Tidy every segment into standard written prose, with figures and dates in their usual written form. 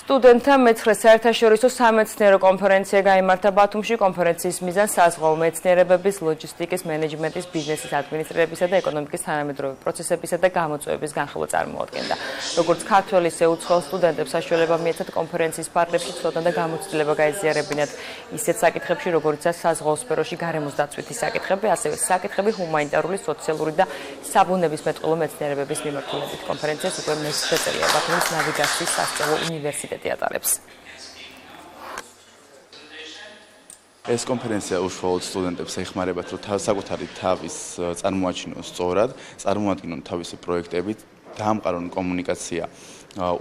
სტუდენტთა მეცხრე საერთაშორისო სამეცნიერო კონფერენცია გაიმართა ბათუმში. კონფერენციის მიზანი საზღვაო მეცნიერებების, ლოჯისტიკის, მენეჯმენტის, ბიზნესის ადმინისტრირებისა და ეკონომიკის თანამედროვე პროცესებისა და გამოწვევების განხილვა წარმოადგენდა. როგორც ქართველ, ისე უცხოელ სტუდენტებს საშუალება მიეცათ კონფერენციის პარტნიორებში ცოდნა და გამოცდილება გაიზიარებინათ ისეთ საკითხებში, როგორიცაა საზღვაო სფეროში გარემოს დაცვითი საკითხები, ასევე საკითხები ჰუმანიტარული, სოციალური და საბუნებისმეტყველო მეცნიერებების მიმართულებით. კონფერენციას უკვე მე-9 წელია ბათუმის ნავიგაციის სასწავლო უნივერსიტეტი ატარებს. ეს კონფერენცია უშუალოდ სტუდენტებს ეხმარებათ, რომ საკუთარი თავის წარმოაჩინონ სწორად, წარმოადგინონ თავისი პროექტებით, დაამყარონ კომუნიკაცია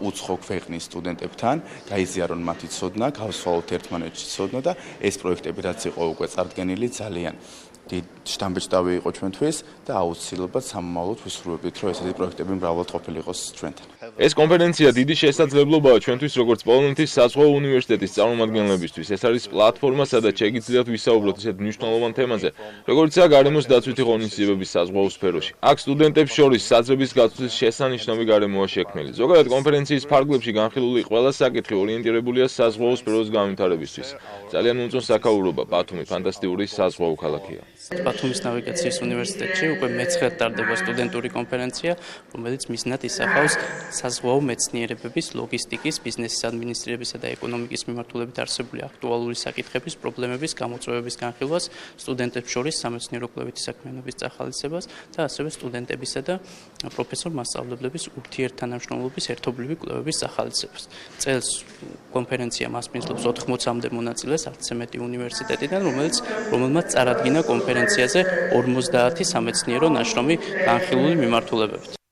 უცხო ქვეყნის სტუდენტებთან, გაიზიარონ მათი ცოდნა, გავსვალოთ ერთმანეთში ცოდნა და ეს პროექტები რაც იყო უკვე წარდგენილი ძალიან დიდ შთამბეჭდავი იყო ჩვენთვის და აუცილებლად სამომავლოდ ვისურვებდით, რომ ესეთი პროექტები მრავლად ყოფილიყოს ჩვენთან. ეს კონფერენცია დიდი შესაძლებლობაა ჩვენთვის, როგორც პოლონეთის საზღვაო უნივერსიტეტის წარმომადგენლებისთვის. ეს არის პლატფორმა, სადაც შეგიძლიათ ვისაუბროთ ისეთ მნიშვნელოვან თემაზე, როგორიცაა გარემოს დაცვითი ღონისძიებების საზღვაო სფეროში. აქ სტუდენტებს შორის საზრების გაცვლის შესანიშნავი გარემოა შექმნილი. ზოგადად კონფერენციის ფარგლებში განხილული ყველა საკითხი ორიენტირებულია საზღვაო სფეროს განვითარებისთვის. ძალიან უწონ საკაურობა, ბათუმი ფანტასტიკური საზღვაო ქალაქია. ბათუმის ნავიგაციის უნივერსიტეტში უკვე მე-9 ტარდება სტუდენტური კონფერენცია, რომელიც მიზნად ისახავს საზღვაო მეცნიერებების, ლოგისტიკის, ბიზნესის ადმინისტრირებისა და ეკონომიკის მიმართულებით არსებული აქტუალური საკითხების, პრობლემების, გამოწვევების განხილვას, სტუდენტებს შორის სამეცნიერო კვლევითი საქმიანობის წახალისებას და ასევე სტუდენტებისა და პროფესორ-მასწავლებლების ურთიერთთანამშრომლობის ერთობლივი კვლევების წახალისებას. წელს კონფერენცია მასპინძლობს 80-მდე მონაწილეს 10-ზე მეტი უნივერსიტეტიდან, რომელმაც წარადგინა კონფერენციაზე 50 სამეცნიერო ნაშრომი განხილული მიმართულებებით.